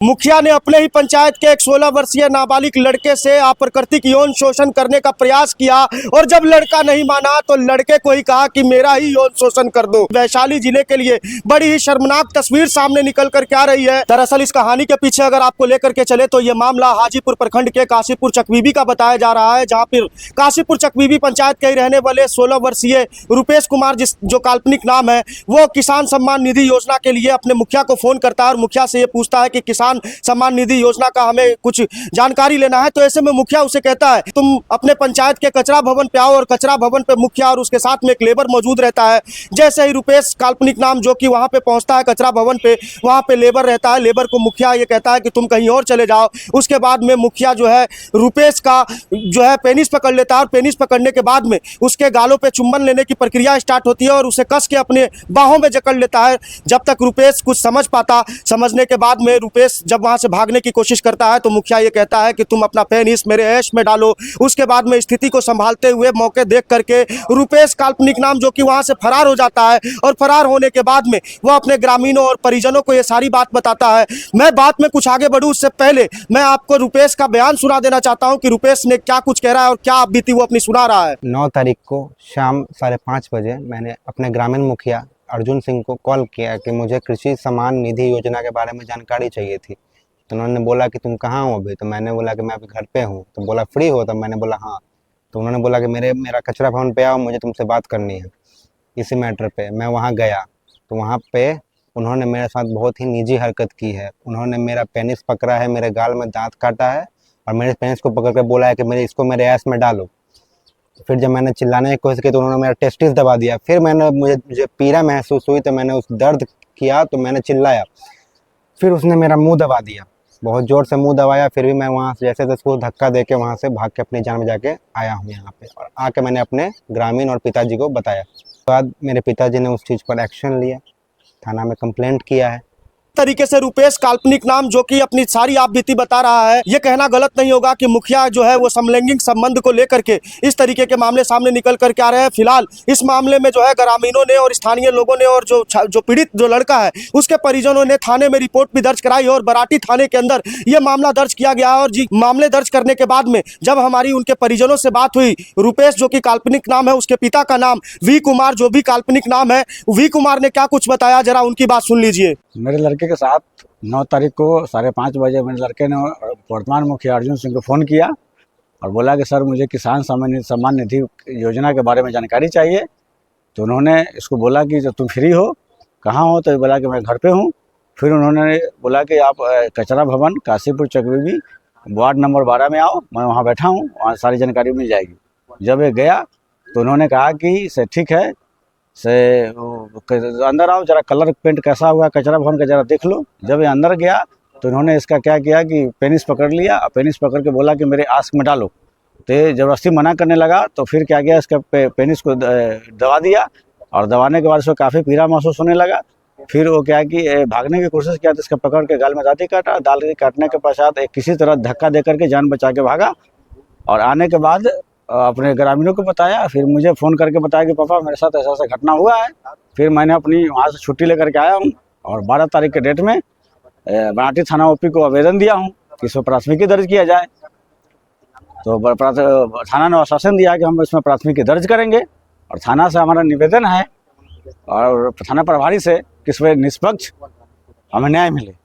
मुखिया ने अपने ही पंचायत के एक 16 वर्षीय नाबालिग लड़के से अप्राकृतिक यौन शोषण करने का प्रयास किया और जब लड़का नहीं माना तो लड़के को ही कहा कि मेरा ही यौन शोषण कर दो। वैशाली जिले के लिए बड़ी ही शर्मनाक तस्वीर सामने निकल कर के आ रही है। दरअसल इस कहानी के पीछे अगर आपको लेकर के चले तो ये मामला हाजीपुर प्रखंड के काशीपुर चकबीबी का बताया जा रहा है, जहाँ फिर काशीपुर चकबीबी पंचायत के ही रहने वाले 16 वर्षीय रुपेश कुमार जो काल्पनिक नाम है, वो किसान सम्मान निधि योजना के लिए अपने मुखिया को फोन करता है और मुखिया से ये पूछता है कि किसान सम्मान निधि योजना का हमें कुछ जानकारी लेना है। तो ऐसे में मुखिया उसे कहता है तुम अपने पंचायत के कचरा भवन पे आओ और कचरा भवन पे मुखिया और उसके साथ में एक लेबर मौजूद रहता है। जैसे ही रुपेश काल्पनिक नाम जो कि वहां पे पहुंचता है कचरा भवन पे, वहां पे लेबर रहता है। लेबर को मुखिया ये कहता है कि तुम कहीं और चले जाओ। उसके बाद में मुखिया जो है रुपेश का जो है पेनिस पकड़ लेता है और पेनिस पकड़ने के बाद में उसके गालों पे चुंबन लेने की प्रक्रिया स्टार्ट होती है और उसे कस के अपने बाहों में जकड़ लेता है जब तक रुपेश कुछ समझ पाता। समझने के बाद में रुपेश जब वहां से भागने की कोशिश करता है तो मुखिया ये कहता है कि तुम अपना पेनिस मेरे ऐश में डालो। उसके बाद में स्थिति को संभालते हुए मौके देख करके रुपेश काल्पनिक नाम जो कि वहां से फरार हो जाता है और फरार होने के बाद में वो अपने ग्रामीणों और परिजनों को ये सारी बात बताता है। मैं बात में कुछ आगे बढ़ूं उससे पहले मैं आपको रुपेश का बयान सुना देना चाहता हूं कि रुपेश ने क्या कुछ कह रहा है और क्या बीती वो अपनी सुना रहा है। 9 तारीख को शाम 5:30 बजे मैंने अपने ग्रामीण मुखिया अर्जुन सिंह को कॉल किया कि मुझे कृषि सम्मान निधि योजना के बारे में जानकारी चाहिए थी। तो उन्होंने बोला कि तुम कहाँ हो अभी? तो मैंने बोला कि मैं अभी घर पे हूँ। तो बोला फ्री हो? तो मैंने बोला हाँ। तो उन्होंने बोला कि मेरा कचरा भवन पे आओ, मुझे तुमसे बात करनी है इसी मैटर पे। मैं वहाँ गया तो वहाँ पे उन्होंने मेरे साथ बहुत ही निजी हरकत की है। उन्होंने मेरा पेनिस पकड़ा है, मेरे गाल में दांत काटा है और मेरे पेनिस को पकड़ कर बोला है कि इसको मेरे ऐस में डालो। फिर जब मैंने चिल्लाने की कोशिश की तो उन्होंने मेरा टेस्टिस दबा दिया। फिर मुझे पीड़ा महसूस हुई तो मैंने उस दर्द किया तो मैंने चिल्लाया। फिर उसने मेरा मुंह दबा दिया, बहुत ज़ोर से मुंह दबाया। फिर भी मैं वहाँ से जैसे उसको धक्का दे के वहाँ से भाग के अपनी जान बचा के आया हूँ यहाँ पे। और आके मैंने अपने ग्रामीण और पिताजी को बताया। बाद मेरे पिताजी ने उस चीज़ पर एक्शन लिया, थाना में कंप्लेंट किया है। तरीके से रुपेश काल्पनिक नाम जो कि अपनी सारी आप बीती बता रहा है, ये कहना गलत नहीं होगा कि मुखिया जो है वो समलैंगिक संबंध को लेकर के इस तरीके के मामले सामने निकल करके आ रहे हैं। फिलहाल इस मामले में जो है ग्रामीणों ने और स्थानीय लोगों ने और जो पीड़ित जो लड़का है उसके परिजनों ने थाने में रिपोर्ट भी दर्ज कराई और बराटी थाने के अंदर ये मामला दर्ज किया गया। और मामले दर्ज करने के बाद में जब हमारी उनके परिजनों से बात हुई, रुपेश जो कि काल्पनिक नाम है, उसके पिता का नाम वी कुमार जो भी काल्पनिक नाम है, वी कुमार ने क्या कुछ बताया, जरा उनकी बात सुन लीजिए। मेरे लड़के के साथ 9 तारीख को 5:30 बजे मेरे लड़के ने वर्तमान मुखिया अर्जुन सिंह को फ़ोन किया और बोला कि सर मुझे किसान सम्मान निधि योजना के बारे में जानकारी चाहिए। तो उन्होंने इसको बोला कि जब तुम फ्री हो, कहाँ हो? तो बोला कि मैं घर पे हूँ। फिर उन्होंने बोला कि आप कचरा भवन काशीपुर चकबीबी वार्ड नंबर 12 में आओ, मैं वहाँ बैठा हूँ, वहाँ सारी जानकारी मिल जाएगी। जब ये गया तो उन्होंने कहा कि से ठीक है से अंदर आओ, जरा कलर पेंट कैसा हुआ कचरा भवन का जरा देख लो। जब ये अंदर गया तो इन्होंने इसका क्या किया कि पेनिस पकड़ लिया और पेनिस पकड़ के बोला कि मेरे आस्क में डालो। तो ज़बरदस्ती मना करने लगा तो फिर क्या किया, इसका पेनिस को दबा दिया और दबाने के बाद उसको काफ़ी पीड़ा महसूस होने लगा। फिर वो क्या कि भागने की कोशिश किया तो इसका पकड़ के गाल में दाँती काटा। दाल काटने के पश्चात किसी तरह धक्का दे करके जान बचा के भागा और आने के बाद अपने ग्रामीणों को बताया। फिर मुझे फ़ोन करके बताया कि पापा मेरे साथ ऐसा घटना हुआ है। फिर मैंने अपनी वहाँ से छुट्टी लेकर के आया हूँ और 12 तारीख के डेट में बराटी थाना ओपी को आवेदन दिया हूँ कि इसमें प्राथमिकी दर्ज किया जाए। तो थाना ने आश्वासन दिया कि हम इसमें प्राथमिकी दर्ज करेंगे और थाना से हमारा निवेदन है और थाना प्रभारी से कि इसमें निष्पक्ष हमें न्याय मिले।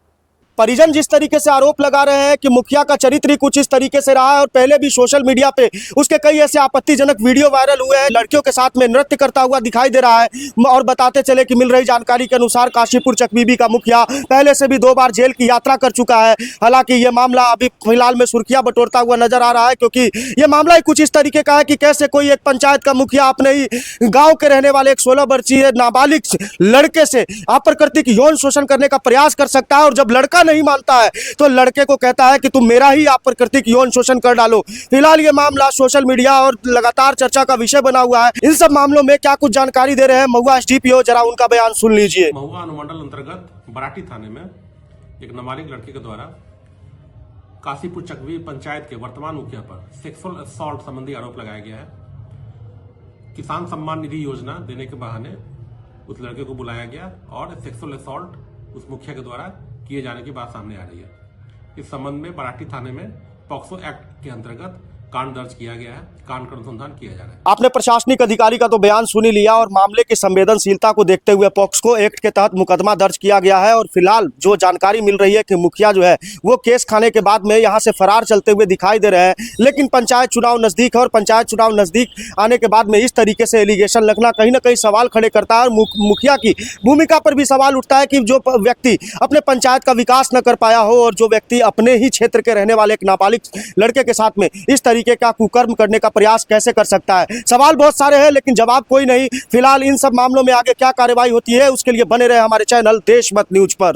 परिजन जिस तरीके से आरोप लगा रहे हैं कि मुखिया का चरित्र कुछ इस तरीके से रहा है और पहले भी सोशल मीडिया पे उसके कई ऐसे आपत्तिजनक वीडियो वायरल हुए हैं, लड़कियों के साथ में नृत्य करता हुआ दिखाई दे रहा है। और बताते चले कि मिल रही जानकारी के अनुसार काशीपुर चकबीबी का मुखिया पहले से भी 2 बार जेल की यात्रा कर चुका है। हालांकि ये मामला अभी फिलहाल में सुर्खियां बटोरता हुआ नजर आ रहा है, क्योंकि ये मामला ही कुछ इस तरीके का है कि कैसे कोई एक पंचायत का मुखिया अपने ही गाँव के रहने वाले एक 16 वर्षीय नाबालिग लड़के से अप्राकृतिक यौन शोषण करने का प्रयास कर सकता है और जब लड़का नहीं मानता है तो लड़के को कहता है कि तुम मेरा ही अप्राकृतिक यौन शोषण कर डालो। फिलहाल ये मामला सोशल मीडिया और लगातार चर्चा का विषय बना हुआ है। इन सब मामलों में क्या कुछ जानकारी दे रहे हैं महुआ एसडीपीओ, जरा उनका बयान सुन लीजिए। महुआ अनुमंडल अंतर्गत बराटी थाने में एक नाबालिग लड़के के द्वारा काशीपुर चकबीबी पंचायत के वर्तमान मुखिया पर सेक्सुअल असॉल्ट संबंधी आरोप लगाया गया है। किसान सम्मान निधि योजना देने के बहाने उस लड़के को बुलाया गया और सेक्सुअल असॉल्ट उस मुखिया के द्वारा किए जाने की बात सामने आ रही है। इस संबंध में बराठी थाने में पॉक्सो एक्ट के अंतर्गत कांड दर्ज किया गया है, कांड का अनुसंधान किया जा रहा है। आपने प्रशासनिक अधिकारी का तो बयान सुन ही लिया और मामले की संवेदनशीलता को देखते हुए पॉक्सो एक्ट के तहत मुकदमा दर्ज किया गया है और फिलहाल जो जानकारी मिल रही है कि मुखिया जो है वो केस खाने के बाद में यहाँ से फरार चलते हुए दिखाई दे रहे हैं। लेकिन पंचायत चुनाव नजदीक है और पंचायत चुनाव नजदीक आने के बाद में इस तरीके से एलिगेशन लगना कहीं ना कहीं सवाल खड़े करता है और मुखिया की भूमिका पर भी सवाल उठता है कि जो व्यक्ति अपने पंचायत का विकास न कर पाया हो और जो व्यक्ति अपने ही क्षेत्र के रहने वाले एक नाबालिग लड़के के साथ में इस तरीके का कुकर्म करने का प्रयास कैसे कर सकता है। सवाल बहुत सारे हैं लेकिन जवाब कोई नहीं। फिलहाल इन सब मामलों में आगे क्या कार्रवाई होती है उसके लिए बने रहे हमारे चैनल देशमत न्यूज पर।